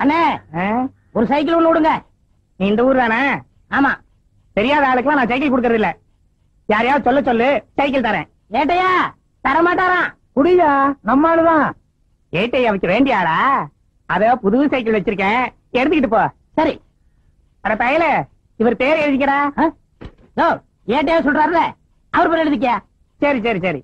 அண்ணே ஒரு சைக்கிள் ஒண்ணு விடுங்க. நீ இந்த ஊர் தானே? ஆமா. தெரியாத ஆளுக்கெல்லாம் நான் சைக்கிள் கொடுக்கறது இல்ல. யாரையாவது சொல்ல சொல்லு, சைக்கிள் தரேன். ஏட்டையா தரமாட்டாராம். குடியா, நம்ம ஆளுதான். ஏட்டையா வச்சு வேண்டிய ஆளா? அத புது சைக்கிள் வச்சிருக்கேன், எடுத்துக்கிட்டு போ. சரி. அட பயல, இவர் பேர் எழுதிக்கிறா. ஏட்டையா சொல்றாருல, அவர் பேர் எழுதிக்க. சரி சரி சரி.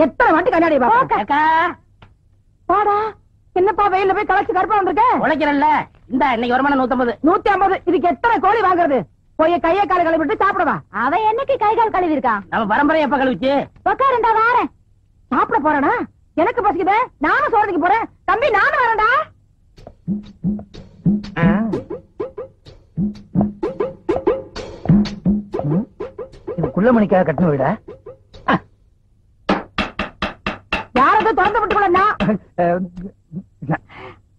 எத்தனை வாட்டி கண்ணாடி பாடா. என்னப்பா வெயில போய் கலச்சு கருப்பா வந்திருக்க? உழைக்கிறல்ல. இந்த இன்னைக்கு வருமானம் 150. 150. இதுக்கு எத்தனை கோழி வாங்குறது? போய் கையை கால கழுவிட்டு சாப்பிடவா? அவன் என்னைக்கு கை கால் கழுவி இருக்கான்? நம்ம பரம்பரை எப்ப கழுவிச்சு? உட்காருண்டா வாரேன். சாப்பிட போறேனா? எனக்கு பசிக்குது, நானும் சோறதுக்கு போறேன். தம்பி நானும் வரேன்டா. இது குள்ளமணிக்காக கட்டணம் விட யாரது திறந்து விட்டுக்கலன்னா?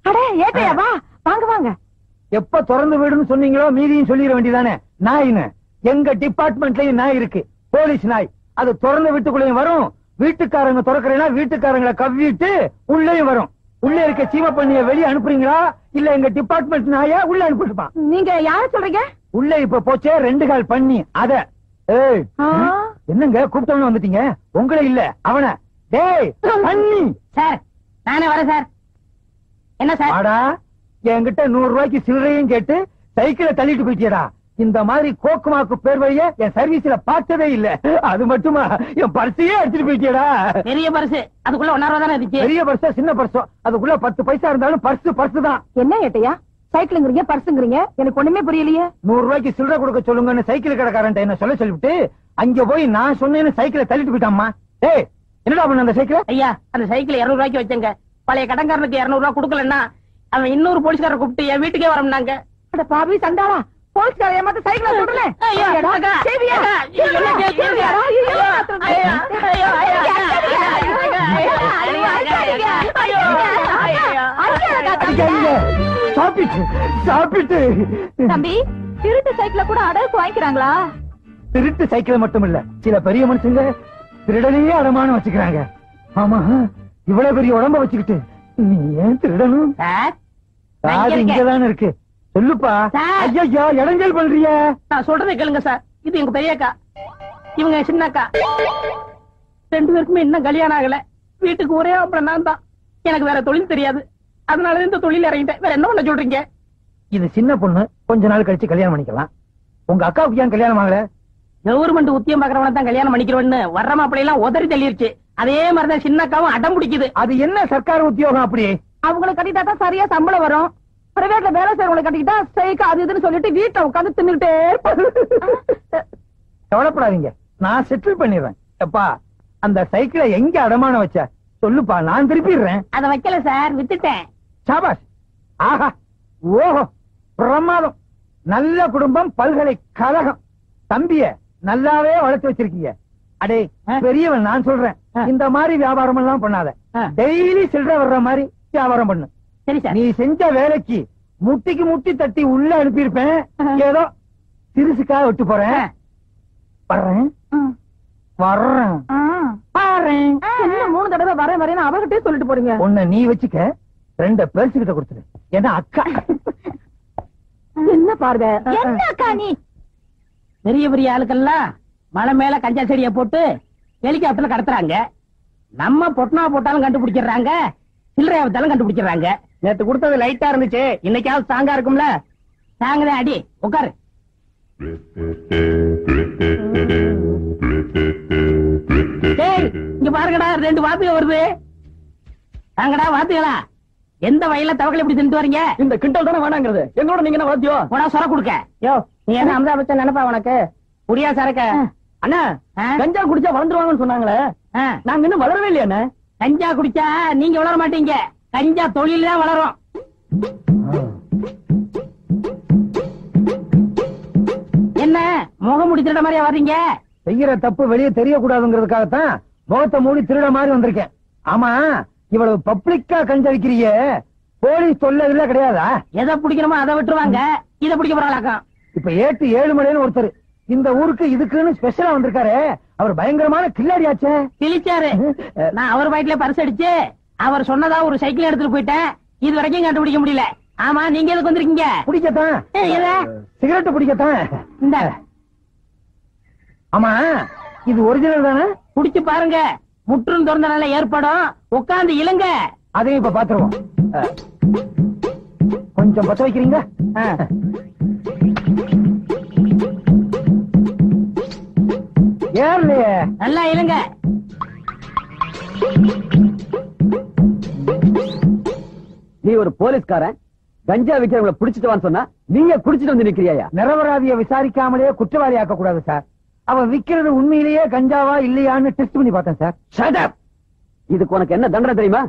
அடே ஏட்டையா வா, வாங்க வாங்க. எப்ப திறந்து விடுன்னு சொன்னீங்களோ மீதியும் சொல்லிட வேண்டியதானே. நாயின்னு எங்க டிபார்ட்மெண்ட்லயும் நாய் இருக்கு, போலீஸ் நாய். அது திறந்து வீட்டுக்குள்ளேயும் வரும், வீட்டுக்காரங்க திறக்கிறேன்னா வீட்டுக்காரங்களை கவ்விட்டு உள்ளேயும் வரும். உள்ள இருக்க சீம பண்ணிய வெளியே அனுப்புறீங்களா இல்ல எங்க டிபார்ட்மெண்ட் நாயா உள்ள அனுப்பிட்டுப்பான்? நீங்க யார சொல்றீங்க? உள்ள இப்ப போச்சே 2 கால் பண்ணி அத. என்னங்க கூப்பிட்டவன வந்துட்டீங்க? உங்களை இல்ல அவன. டேய் பண்ணி. சார் நானே வரேன் சார். என்ன சார்? ஆடா, என்கிட்ட 100 ரூபாய்க்கு சில்லறையும் கேட்டு சைக்கிளை தள்ளிட்டு போயிட்டியடா. இந்த மாதிரி கோக்குமாக்கு பேர் வழிய என் சர்வீஸ்ல பார்த்ததே இல்ல. அது மட்டுமா, என் பர்சையே எடுத்துட்டு போயிட்டியடா. பெரிய பர்ஸ், அதுக்குள்ள 1 ரூபா தானே இருந்துச்சு. பெரிய பர்ஸா சின்ன பர்ஸோ, அதுக்குள்ள 10 பைசா இருந்தாலும் பர்ஸ் தான். என்ன ஏட்டையா சைக்கிள்ங்கிறீங்க பர்ஸுங்கிறீங்க? எனக்கு ஒண்ணுமே புரியலையே. 100 ரூபாய்க்கு சில்லறை கொடுக்க சொல்லுங்கன்னு சைக்கிள் கடைக்காரன் என்ன சொல்லிவிட்டு அங்க போய் நான் சொன்னேன்னு சைக்கிளை தள்ளிட்டு போயிட்டாமா. ஏய் என்னடா பண்ண அந்த சைக்கிள்? ஐயா அந்த சைக்கிள் 200 ரூபாய்க்கு வச்சங்க. பழைய கடன்காரனுக்கு 200 ரூபாய் கொடுக்கலன்னா அவன் இன்னொரு போலீஸ்காரரை கூப்பிட்டு என் வீட்டுக்கே வரம்னாங்க. அட பாவி சண்டாளா, போலீஸ்கார ஏமாத்த சைக்கிளை சொல்றல. தம்பி திருட்டு சைக்கிளை கூட அடகு வாங்கிக்கிறாங்களா? திருட்டு சைக்கிள் மட்டும் இல்ல, சில பெரிய மனுஷங்க திருடனையே அடமானம் வச்சுக்கிறாங்க. ஆமா, இவ்வளவு பெரிய உடம்ப வச்சுக்கிட்டு நீ ஏன் திருடணும்? இங்கதானே இருக்கு, சொல்லுப்பா. ஐயா இடைஞ்சல் பண்றிய? நான் சொல்றதை கேளுங்க சார். இது எங்க பெரிய அக்கா, இவங்க சின்ன அக்கா. 2 பேருக்குமே இன்னும் கல்யாணம் ஆகல. வீட்டுக்கு ஒரே அப்புறம் நான் தான். எனக்கு வேற தொழில் தெரியாது, அதனால இந்த தொழில் இறங்கிட்டேன். வேற என்ன பண்ண சொல்றீங்க? இது சின்ன பொண்ணு, கொஞ்ச நாள் கழிச்சு கல்யாணம் பண்ணிக்கலாம். உங்க அக்காவுக்கு ஏன் கல்யாணம் ஆகல? கவர்மெண்ட் உத்தியம் பாக்குறவன தான் கல்யாணம் பண்ணிக்கிறவன்னு வர்ற மாப்பிள்ளை எல்லாம் உதறி தள்ளிருச்சு. அதே மாதிரிதான் சின்ன அக்காவும் அடம் பிடிக்குது. அது என்ன சர்க்கார் உத்தியோகம் அப்படி? அவங்களை கட்டிட்டா தான் சரியா சம்பளம் வரும். பிரைவேட்ல வேலை செய்யறவங்களை கட்டிக்கிட்டா ஸ்ட்ரைக் அது இதுன்னு சொல்லிட்டு வீட்டை உட்காந்து தின்னுட்டே இருப்பாங்க. கவலைப்படாதீங்க, நான் செட்டில் பண்ணிடுறேன். அப்பா அந்த சைக்கிளை எங்க அடமானம் வச்ச சொல்லுப்பா, நான் திருப்பிடுறேன். அத வைக்கல சார், வித்துட்டேன். சாபாஷ். ஆஹா, ஓஹோ, பிரமாதம். நல்ல குடும்பம், பல்கலைக்கழகம். தம்பிய நல்லாவே வளர்த்து வச்சிருக்கீங்க. அடே பெரியவன், நான் சொல்றேன், இந்த மாதிரி வியாபாரம் எல்லாம் பண்ணாத. டெய்லி சில்லறை வர்ற மாதிரி வியாபாரம் பண்ணு. சரி சார். நீ செஞ்ச வேலைக்கு முட்டிக்கு முட்டி தட்டி உள்ள அனுப்பியிருப்பேன். ஏதோ சிறுசுக்காக விட்டு போறேன். வர்றேன் வர்றேன் வர்றேன். என்ன 3 தடவை வரேன் வரேன்னு அவர்கிட்டே சொல்லிட்டு போறீங்க? ஒண்ணு நீ வச்சுக்க, 2 பேர்ஸ்கிட்ட கொடுத்துரு. ஏன்னா அக்கா. என்ன பாருங்க, என்ன அக்கா நீ? பெரிய பெரிய ஆளுக்கெல்லாம் மலை மேல கஞ்சா செடியை போட்டு ஹெலிகாப்டர்ல கடத்துறாங்க. நம்ம பொட்டனா போட்டாலும் கண்டுபிடிக்கிறாங்க, சில்லறையா வித்தாலும் கண்டுபிடிக்கிறாங்க. நேத்து கொடுத்தது லைட்டா இருந்துச்சு, இன்னைக்காவது ஸ்ட்ராங்கா இருக்கும்ல. ஸ்ட்ராங்கதான் அடி. உட்காரு. இங்க பாருங்கடா, 2 வாத்துக வருது. வாங்கடா வாத்துகளா. எந்த வயல்ல தவக்கலை இப்படி தின்ட்டு வரீங்க? இந்த கிண்டல் தானே வேணாங்கிறது. எங்களோட நீங்க என்ன வாத்தியோ? போடா சொர கொடுக்க. யோ நீ என்ன அமிதா பச்சன் நினைப்பா உனக்கு? குடியா சரக்க? அண்ணா கஞ்சா குடிச்சா வளர்ந்துருவாங்கன்னு சொன்னாங்களே, நாங்க இன்னும் வளரவே இல்லையா அண்ணா? கஞ்சா குடிச்சா நீங்க வளர மாட்டீங்க, கஞ்சா தொழில் தான் வளரும். என்ன முகம் முடிச்சிட்ட மாதிரியா வர்றீங்க? செய்யற தப்பு வெளியே தெரியக்கூடாதுங்கிறதுக்காகத்தான் முகத்தை மூடி திருட மாதிரி வந்திருக்கேன். ஆமா, இவ்வளவு பப்ளிக்கா கஞ்சடிக்கிறிய போலீஸ் தொல்லை கிடையாதா? எதை பிடிக்கணுமோ அதை விட்டுருவாங்க, இதை பிடிக்க போறாங்களாக்கம். இப்ப ஏட்டு ஏழுமலைன்னு ஒருத்தர் இந்த ஊருக்கு இதுக்குன்னு ஸ்பெஷலா வந்திருக்காரு. அவர் பயங்கரமான கில்லாடியாச்சே. கிழிச்சாரு. நான் அவர் வயிற்றுல பரிசு அடிச்சு அவர் சொன்னதா ஒரு சைக்கிள் எடுத்துட்டு போயிட்டேன். இது வரைக்கும் கண்டுபிடிக்க முடியல. ஆமா, நீங்க எதுக்கு வந்திருக்கீங்க? பிடிக்கத்தான். சிகரெட் பிடிக்கத்தான். இந்த ஆமா, இது ஒரிஜினல் தானே? குடிச்சு பாருங்க, முற்றும் திறந்தனால ஏற்படும். உட்கார்ந்து இழுங்க. அதையும் இப்ப பாத்துருவோம். கொஞ்சம் பத்த வைக்கிறீங்க? ஏர்லையே. நல்லா இழுங்க. நீ ஒரு போலீஸ்காரன், கஞ்சா விக்கிறவங்களை பிடிச்சிட்டு வான்னு சொன்னா நீங்க குடிச்சிட்டு வந்து நிக்கிறியா? நிரபராதியை விசாரிக்காமலே குற்றவாளி ஆக்க கூடாது சார். அவன் விக்கிறது உண்மையிலேயே கஞ்சாவா இல்லையான்னு டெஸ்ட் பண்ணி பார்த்தேன் சார். Shut up! இதுக்கு உனக்கு என்ன தண்டனை தெரியுமா?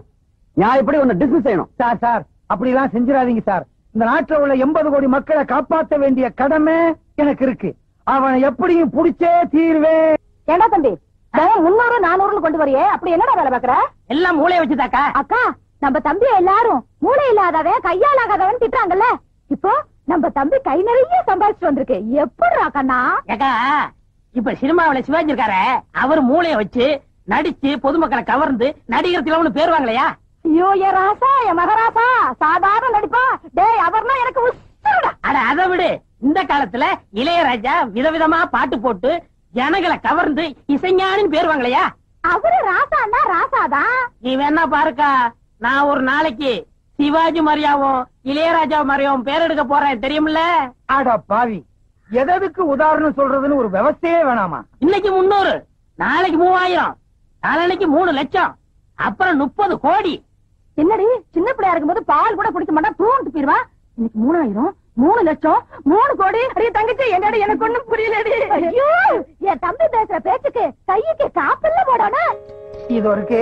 நியாயப்படி உன்னை டிஸ்மிஸ் செய்யணும். சார் அப்படிலாம் செஞ்சிடாதீங்க சார். இந்த நாட்டில் உள்ள 80 கோடி மக்களை காப்பாற்ற வேண்டிய கடமை எனக்கு இருக்கு. அவனை எப்படியும் புடிச்சே தீர்வேன். ஏண்டா தம்பி, 300 400 கொண்டு வரையே, அப்படி என்னடா வேலை பாக்குற? எல்லாம் மூளைய வச்சுதாக்கா. அக்கா, நம்ம தம்பி எல்லாரும் மூளை இல்லாதவன் கையால் ஆகாதவன் திட்டுறாங்கல்ல. இப்போ நம்ம தம்பி கை நிறைய சம்பாதிச்சு வந்திருக்கு. எப்படிடா கண்ணா? ஏக்கா, இப்ப சினிமாவில சிவாஜி இருக்காரு, அவர் மூளைய வச்சு நடிச்சு பொதுமக்களை கவர்ந்து நடிகர் திலகம்னு பேர் வாங்கலையா? ஐயோ, என் ராசா, என் மகராசா, சாதாரண நடிப்பா. டேய், அவர்னா எனக்கு உசுருடா. அட அதை விடு. இந்த காலத்துல இளையராஜா விதவிதமா பாட்டு போட்டு ஜனங்களை கவர்ந்து இசைஞானின்னு பேர் வாங்கலையா? அவரு ராசான்னா ராசாதான். நீ வேணா பாருக்கா, நான் ஒரு நாளைக்கு சிவாஜி மாதிரியாவும் இளையராஜா மாதிரியாவும் பேர் எடுக்க போறேன், தெரியுமில்ல? ஆடா பாவி, எதற்கு உதாரணம் சொல்றதுன்னு ஒரு விவசாயே வேணாமா? இன்னைக்கு 300, நாளைக்கு 3000, நாளைக்கு 3 லட்சம், அப்புறம் 30 கோடி. என்னடி, சின்ன பிள்ளையா இருக்கும்போது பால் கூட குடிக்க மாட்டா, தூண்டு போயிருவா. இன்னைக்கு 3000, 3 லட்சம், 3 கோடி. அடியே தங்கச்சி, என்னடி எனக்கு ஒண்ணும் புரியலடி. ஐயோ, என் தம்பி பேசுற பேச்சுக்கு கைக்கு காப்பல்ல போடானா? இது இருக்கு,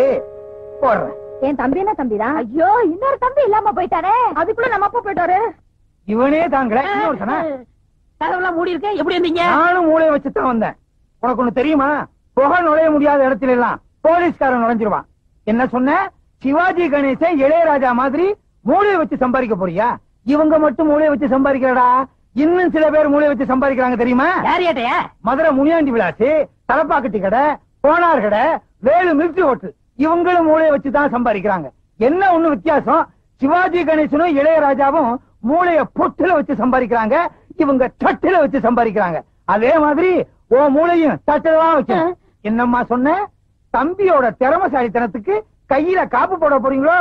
போடுறேன். என் தம்பி என்ன தம்பிதான்? ஐயோ, இன்னொரு தம்பி இல்லாம போயிட்டாரே. அதுக்குள்ள நம்ம அப்பா போயிட்டாரு. இவனே தாங்கல. இன்னொருத்தனா? கதவெல்லாம் மூடி இருக்கு. எப்படி இருந்தீங்க? நானும் மூளையை வச்சுதான் வந்தேன். உனக்கு ஒண்ணு தெரியுமா? புகை நுழைய முடியாத இடத்துல எல்லாம் போலீஸ்காரன் நுழைஞ்சிருவான். என்ன சொன்ன? சிவாஜி கணேசன் இளையராஜா மாதிரி மூளையை வச்சு சம்பாதிக்க போறியா? இவங்க மட்டும் மூளையை வச்சு சம்பாதிக்கிறடா. இன்னும் சில பேர் மூளையை வச்சு சம்பாதிக்கிறாங்க தெரியுமா? யார் ஏட்டையா? மதுரை முனியாண்டி விலாசி, தலப்பாக்கட்டி கடை, கோனார் கடை, வேலு மில்ட்ரி ஹோட்டல், இவங்களும் மூளையை வச்சுதான் சம்பாதிக்கிறாங்க. என்ன ஒண்ணு வித்தியாசம்? சிவாஜி கணேசனும் இளையராஜாவும் மூளைய பொட்டுல வச்சு சம்பாதிக்கிறாங்க, இவங்க தட்டுல வச்சு சம்பாதிக்கிறாங்க. அதே மாதிரி ஓ மூளையும் தட்டுல தான் வைக்கணும். என்னம்மா சொன்ன? தம்பியோட திறமசாலித்தனத்துக்கு கையில காப்பு போட போறீங்களோ?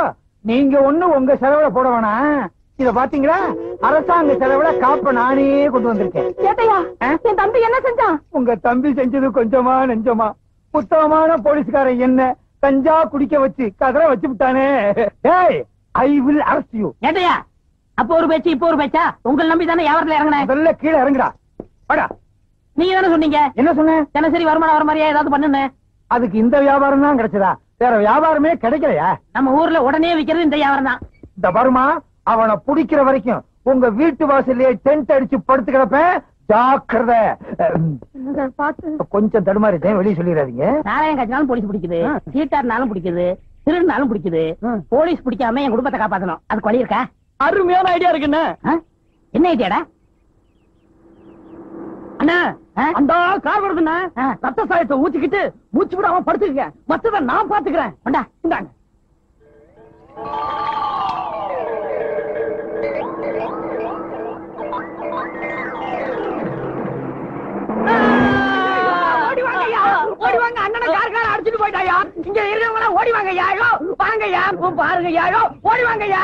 நீங்க ஒண்ணு உங்க செலவுல போட வேணாம். இத பாத்தீங்களா? அரசாங்க செலவுல காப்ப நானே கொண்டு வந்திருக்கேன். கேட்டையா, என் தம்பி என்ன செஞ்சான்? உங்க தம்பி செஞ்சது கொஞ்சமா நெஞ்சமா? உத்தமமான போலீஸ்காரன் என்ன கஞ்சா குடிக்க வச்சு கதற வச்சு விட்டானே. ஏய், ஐ வில் அரெஸ்ட் யூ. ஏட்டையா, அப்ப ஒரு பேச்சு இப்ப ஒரு பேச்சா? உங்களை நம்பி தானே வியாபாரத்துல இறங்கினேன். முதல்ல கீழே இறங்குடா. வாடா. நீங்க தானே சொன்னீங்க என்ன சொன்னேன்? தினசரி வருமானம் வர மாதிரியா ஏதாவது பண்ணுன்னு. அதுக்கு இந்த வியாபாரம் தான் கிடைச்சதா? வேற வியாபாரமே கிடைக்கலையா? நம்ம ஊர்ல உடனே விக்கிறது இந்த வியாபாரம் தான். இந்த வருமா, அவனை புடிக்கிற வரைக்கும் உங்க வீட்டு வாசல்லே டென்ட் அடிச்சு படுத்து கிடப்பேன். ஜாக்கிரதை. கொஞ்சம் தடுமாறிட்டேன், வெளியே சொல்லிடாதீங்க. நாராயண காய்ச்சினாலும் போலீஸ் பிடிக்குது, சீட்டாருனாலும் பிடிக்குது, திருநாலும் பிடிக்குது. போலீஸ் பிடிக்காம என் குடும்பத்தை காப்பாத்தணும். அதுக்கு வழி இருக்கா? அருமையான ஐடியா இருக்குன்னு. என்ன ஐடியாடா? அண்ணா, அந்த கார் வருதுண்ணா. ரத்த சாயத்தை ஊத்திக்கிட்டு மூச்சு விடாம படுத்துக்க, மத்தத நான் பாத்துக்கிறேன். கொண்டா. இந்தாங்க. ஓடிவாங்க, அண்ணனை கார் அடிச்சுட்டு போயிட்டாயா? இங்க இருக்கவங்க ஓடி வாங்கய்யா. வாங்கய்யா, பாருங்கய்யா, ஓடி வாங்கய்யா,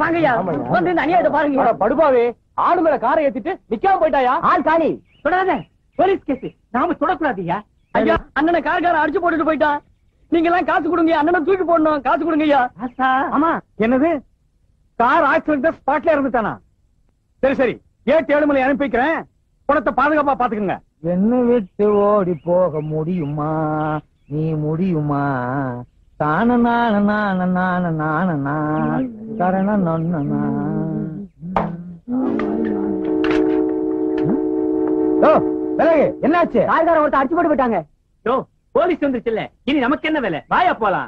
வாங்கய்யா. வந்து இந்த அநியாயத்தை பாருங்க. படுபாவே, ஆடு மேல காரை ஏத்திட்டு நிக்காம போயிட்டாயா? ஆள் காலி. தொடாத, போலீஸ் கேஸ். நாம தொடக்கூடாதுயா. ஐயா, அண்ணனை கார்கார அடிச்சு போட்டுட்டு போயிட்டான். நீங்க எல்லாம் காசு கொடுங்க, அண்ணனை தூக்கி போடணும். காசு கொடுங்க ஐயா. ஆமா, என்னது? கார் ஆக்சிடென்ட் ஸ்பாட்ல இருந்துட்டானா? சரி சரி, 7 அனுப்பி வைக்கிறேன். பணத்தை பாதுகாப்பா பாத்துக்கங்க. என்ன விட்டு ஓடி போக முடியுமா? நீ முடியுமா? தான நான நான நான நான கரண நொன்னா. என்னாச்சு? கார்கார ஒருத்தர் அடிச்சு போட்டு போயிட்டாங்க. போலீஸ் வந்துருச்சுல்ல, இனி நமக்கு என்ன வேலை? வாயா போலாம்.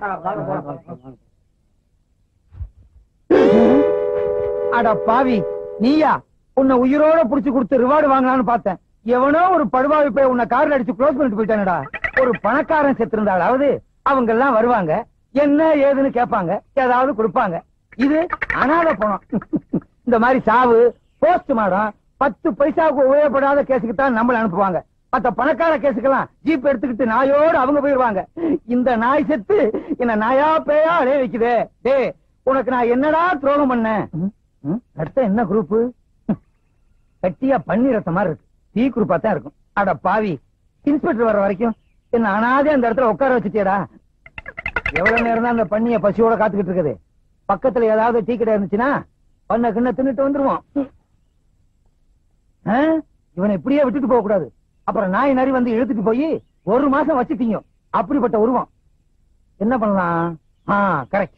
அட பாவி, நீயா? உன்னை உயிரோட புடிச்சு கொடுத்து ரிவார்டு வாங்கலாம்னு பார்த்தேன். எவனோ ஒரு படுவாவி போய் உன்னை கார்ல அடிச்சு க்ளோஸ் பண்ணிட்டு போயிட்டானடா. ஒரு பணக்காரன் செத்து இருந்தாலாவது அவங்க எல்லாம் வருவாங்க, என்ன ஏதுன்னு கேட்பாங்க, ஏதாவது கொடுப்பாங்க. இது அனாதை பணம். இந்த மாதிரி சாவு, போஸ்ட் மார்டம், 10 பைசாவுக்கு உபயோகப்படாத கேஸுக்கு தான் நம்மள அனுப்புவாங்க. மத்த பணக்கார கேஸுக்கெல்லாம் ஜீப் எடுத்துக்கிட்டு நாயோடு அவங்க போயிருவாங்க. இந்த நாய் செத்து என்ன நாயா பேயா அடைய வைக்குதே. டே, உனக்கு நான் என்னடா துரோகம் பண்ணேன்? அடுத்த என்ன குரூப்? கட்டியா பன்னி ரத்த மாதிரி இருக்கு. டீ குரூப்பா தான் இருக்கும். அட பாவி, இன்ஸ்பெக்டர் வர வரைக்கும் என்ன அனாதே அந்த இடத்துல உட்கார வச்சுட்டேடா. எவ்வளவு நேரம் தான் அந்த பண்ணிய பசியோட காத்துக்கிட்டு இருக்குது. பக்கத்துல ஏதாவது டீ கடை இருந்துச்சுன்னா பண்ண கிண்ண தின்னுட்டு வந்துருவோம். இவனை இப்படியே விட்டுட்டு போக கூடாது. அப்புறம் நாய் நரி வந்து இழுத்துட்டு போய் 1 மாசம் வச்சுட்டீங்க. அப்படிப்பட்ட உருவம். என்ன பண்ணலாம்? கரெக்ட்.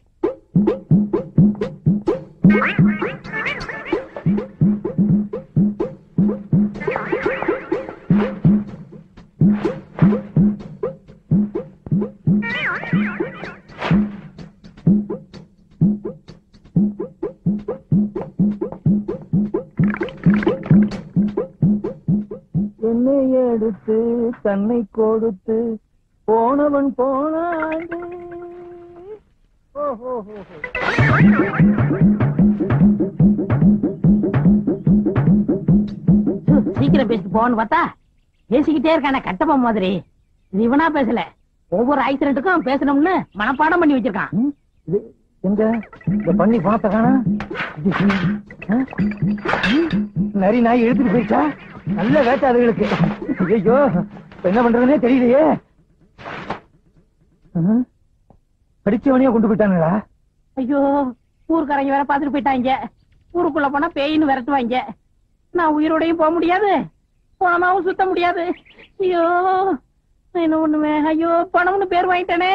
என்னை எடுத்து தன்னை கொடுத்து போனவன் போனாண்டு. சீக்கிரம் பேசிட்டு போன்னு பார்த்தா பேசிக்கிட்டே இருக்கான கட்டப்பா மாதிரி. இது இவனா பேசல, ஒவ்வொரு ஆக்சிடென்ட்டுக்கும் பேசணும்னு மனப்பாடம் பண்ணி வச்சிருக்கான். எங்க இந்த பண்ணி பணத்தை காணா? நரி நாய் எடுத்துட்டு போயிட்டா? நல்ல வேட்டை அதுகளுக்கு. ஐயோ, என்ன பண்றதுன்னே தெரியலையே. படிச்சவனையே கொண்டு போயிட்டானுங்களா? ஐயோ, ஊருக்காரங்க வேற பாத்துட்டு போயிட்டாங்க. ஊருக்குள்ள போனா பேயின்னு விரட்டுவாங்க. நான் உயிரோடையும் போக முடியாது, பணமாவும் சுத்த முடியாது. ஐயோ, என்ன ஒண்ணுமே. ஐயோ, பணம்னு பேர் வாங்கிட்டேனே.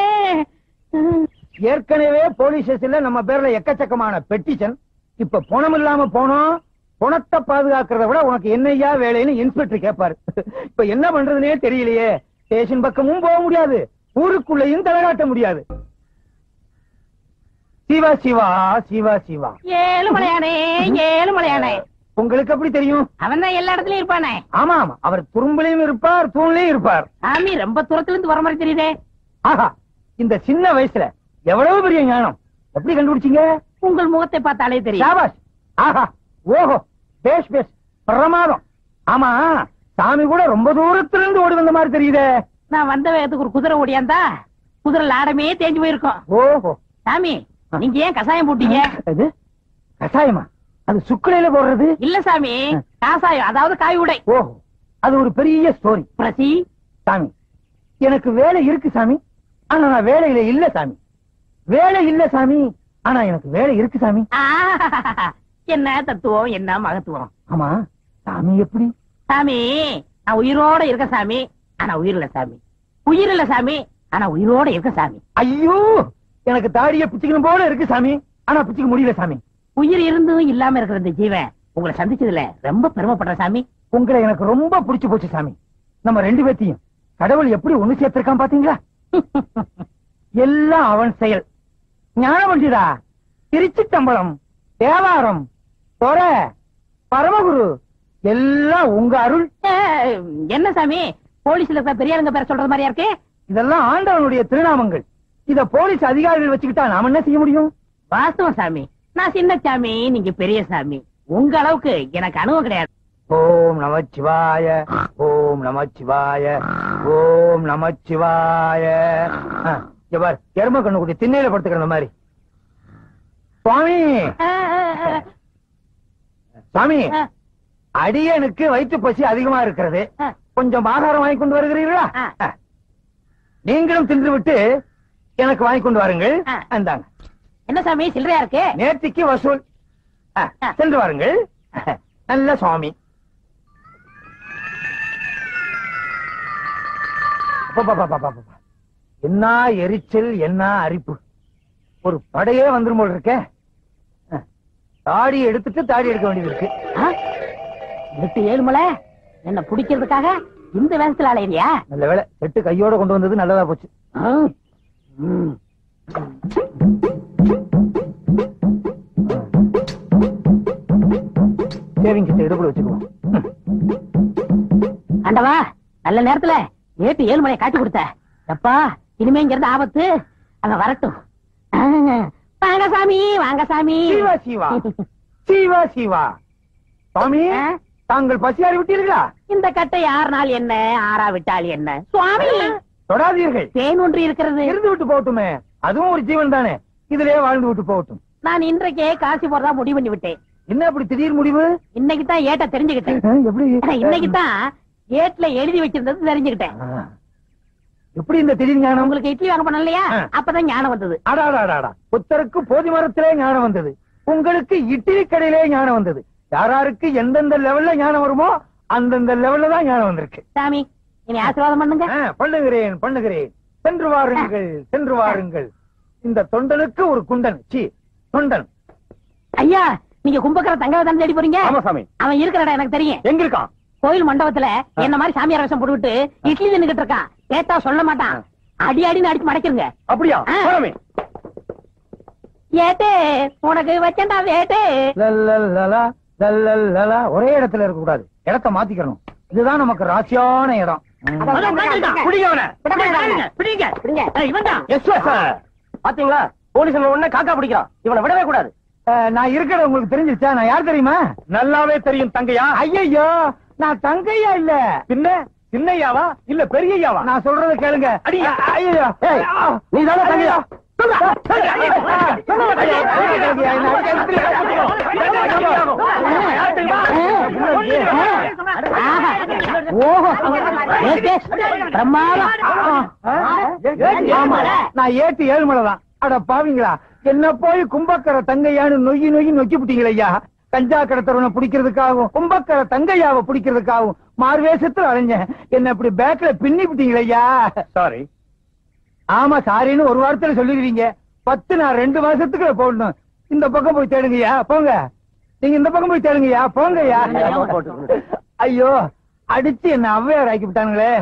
ஏற்கனவே போலீஸ் ஸ்டேஷன்ல நம்ம பேர்ல எக்கச்சக்கமான பெட்டிஷன். இப்ப பணம் இல்லாம போனோம். பணத்தை பாதுகாக்கிறத விட உனக்கு என்னையா வேலைன்னு இன்ஸ்பெக்டர் கேட்பாரு. இப்ப என்ன பண்றதுனே தெரியலையே. ஸ்டேஷன் பக்கமும் போக முடியாது, ஊருக்குள்ளேயும் தலைகாட்ட முடியாது. சிவா சிவா சிவா சிவா. ஏழுமலையானே, ஏழுமலையானே. உங்களுக்கு எப்படி தெரியும்? அவன் தான் எல்லா இடத்துலயும் இருப்பானே. ஆமா ஆமா, அவர் துரும்புலையும் இருப்பார், தூண்லையும் இருப்பார். சாமி ரொம்ப தூரத்துல இருந்து வர மாதிரி தெரியுதே. ஆஹா, இந்த சின்ன வயசுல எவ்வளவு பெரிய ஞானம். எப்படி கண்டுபிடிச்சீங்க? உங்கள் முகத்தை பார்த்தாலே தெரியும். சாபாஷ். ஆஹா, ஓஹோ, பேஷ் பேஷ், பிரமாதம். ஆமா, சாமி கூட ரொம்ப தூரத்துல இருந்து ஓடி வந்த மாதிரி தெரியுதே. நான் வந்த வேகத்துக்கு ஒரு குதிரை ஓடியாந்தா குதிரை லாடமே தேஞ்சு போயிருக்கும். ஓஹோ. சாமி, நீங்க ஏன் கசாயம் போட்டீங்க? அது கசாயமா? அது சுக்குலையில போடுறது இல்ல சாமி, காசாயம், அதாவது காய் உடை. ஓஹோ, அது ஒரு பெரிய ஸ்டோரி. பிரசி, சாமி, எனக்கு வேலை இருக்கு சாமி, ஆனா நான் வேலையில இல்ல சாமி. வேலை இல்ல சாமி, ஆனா எனக்கு வேலை இருக்கு சாமி. என்ன தத்துவம், என்ன மகத்துவம். ஆமா, சாமி எப்படி? சாமி, நான் உயிரோட இருக்க சாமி, ஆனா உயிர் இல்ல சாமி. உயிர் இல்ல சாமி, ஆனா உயிரோட இருக்க சாமி. ஐயோ, எனக்கு தாடிய பிச்சுக்கணும் போல இருக்கு சாமி, ஆனா பிச்சுக்க முடியல சாமி. உயிர் இருந்தும் இல்லாம இருக்கிற இந்த ஜீவன் உங்களை சந்திச்சதுல ரொம்ப பெருமைப்படுற சாமி. உங்களை எனக்கு ரொம்ப பிடிச்சு போச்சு சாமி. நம்ம 2 பேத்தையும் கடவுள் எப்படி ஒண்ணு சேர்த்திருக்கான் பாத்தீங்களா? எல்லாம் அவன் செயல். ஞானவண்டிதா, திருச்சிட்டம்பலம், தேவாரம், தொர, பரமகுரு எல்லாம் உங்க அருள். என்ன சாமி, போலீஸ்ல இருக்கிற பெரியாருங்க பேர சொல்றது மாதிரியா இருக்கு? இதெல்லாம் ஆண்டவனுடைய திருநாமங்கள். இத போலீஸ் அதிகாரிகள் வச்சுக்கிட்டா நாம என்ன செய்ய முடியும்? வாஸ்தவம் சாமி, நான் சின்ன சாமி, நீங்க பெரிய சாமி. உங்க அளவுக்கு எனக்கு அனுபவம் கிடையாது. ஓம் நமச்சிவாய, ஓம் நமச்சிவாய, ஓம் நமச்சிவாய. பார், எரும கண்ணுக்குட்டி திண்ணையில படுத்துக்கிற மாதிரி. சுவாமி, சுவாமி, அடியனுக்கு வயிற்று பசி அதிகமா இருக்கிறது. கொஞ்சம் ஆகாரம் வாங்கி கொண்டு வருகிறீர்களா? நீங்களும் தின்று விட்டு எனக்கு வாங்கி கொண்டு வாருங்கள். அந்தாங்க. என்ன சாமி சில்லறையா இருக்கு? நேர்த்திக்கு வசூல். சென்று வாருங்கள். நல்ல சுவாமி. என்ன எரிச்சல், என்ன அரிப்பு. ஒரு படையே வந்துரும் போல இருக்க. தாடி எடுத்துட்டு தாடி எடுக்க வேண்டியது இருக்கு. 8 ஏழுமலை என்ன பிடிக்கிறதுக்காக இந்த வேகத்துல அலையிறியா? நல்ல வேலை செட்டு கையோட கொண்டு வந்தது நல்லதா போச்சு. சேவிங் கிட்ட இடுப்புல வச்சுக்குவோம். ஆண்டவா, நல்ல நேரத்துல ஏட்டு 7 மணியை காட்டி கொடுத்த. எப்பா, இனிமே இங்க இருந்து ஆபத்து. அங்க வரட்டும். வாங்க சாமி, வாங்க சாமி. சீவா சீவா சீவா சீவா. சுவாமி, தாங்கள் பசியாறி விட்டீர்களா? இந்த கட்டை 6 நாள் என்ன, 6 விட்டால் என்ன சுவாமி? தொடாதீர்கள். தேன் ஒன்று இருக்கிறது. இருந்து விட்டு போகட்டுமே, அதுவும் ஒரு ஜீவன் தானே, இதுலயே வாழ்ந்து விட்டு போகட்டும். நான் இன்றைக்கே காசி போறதா முடிவு பண்ணி விட்டேன். என்ன அப்படி திடீர் முடிவு? இன்னைக்கு தான் ஏட்ட தெரிஞ்சுக்கிட்டேன். எப்படி? இன்னைக்கு தான் ஏட்ல எழுதி வச்சிருந்தது தெரிஞ்சுக்கிட்டேன். எப்படி இந்த திடீர் ஞானம்? உங்களுக்கு இட்லி வாங்க பண்ண இல்லையா, அப்பதான் ஞானம் வந்தது. அடாடாடாடா, புத்தருக்கு போதி மரத்திலே ஞானம் வந்தது, உங்களுக்கு இட்லி கடையிலே ஞானம் வந்தது. யாராருக்கு எந்தெந்த லெவல்ல ஞானம் வருமோ அந்தந்த லெவல்ல தான் ஞானம் வந்திருக்கு. சாமி, இனி ஆசீர்வாதம் பண்ணுங்க. பண்ணுகிறேன் பண்ணுகிறேன். சென்று வாருங்கள் சென்று வாருங்கள். இந்த தொண்டனுக்கு ஒரு குண்டன். சி தொண்டன். ஐயா, நீங்க கும்பகர தங்கவை தான் தேடி போறீங்க? ஆமா சாமி. அவன் இருக்கிற இடம் எனக்கு தெரியும். எங்க இருக்கான்? கோயில் மண்டபத்துல என்ன மாதிரி சாமியார் வேஷம் போட்டுக்கிட்டு இட்லி தின்னுகிட்டு இருக்கான். கேட்டா சொல்ல மாட்டான். அடி அடின்னு அடிச்சு மடக்கிருங்க. அப்படியா? சாமி. ஏட்டே, உனக்கு வச்சேன்டா வேட்டே. லல்லல்லலா, லல்லல்லலா. ஒரே இடத்துல இருக்க கூடாது, இடத்தை மாத்திக்கணும். இதுதான் நமக்கு ராசியான இடம். பாத்தீங்களா, போலீஸ் உடனே காக்கா பிடிக்கிறான். இவனை விடவே கூடாது. நான் இருக்கிறது உங்களுக்கு தெரிஞ்சிருச்சா? நான் யார் தெரியுமா? நல்லாவே தெரியும் தங்கையா. ஐயோ, நான் தங்கையா இல்ல, பின்ன சின்னையாவா இல்ல பெரியயாவா? நான் சொல்றத கேளுங்க. ஐயோ, நீ தானே தங்கையா? நான் ஏட்டு 7 மலை தான். அட பாவீங்களா, என்ன போய் கும்பக்கர தங்கையான்னு நொய்யி நொய்யி நொக்கி விட்டீங்களா ஐயா? கஞ்சா கடத்தவனை பிடிக்கிறதுக்காகவும் கும்பக்கர தங்கையாவை பிடிக்கிறதுக்காகவும் மார்வேஷத்துல அலைஞ்சேன். என்ன இப்படி பேக்ல பின்னி விட்டீங்களா ஐயா? சாரி. ஆமா, சாரின்னு ஒரு வாரத்துல சொல்லிடுவீங்க. 10 நான் 2 மாசத்துக்கு போடணும். இந்த பக்கம் போய் தேடுங்கய்யா, போங்க. நீங்க இந்த பக்கம் போய் தேடுங்கய்யா, போங்கய்யா. ஐயோ, அடிச்சு என்ன ஔவையார் ஆக்கி விட்டானுங்களே.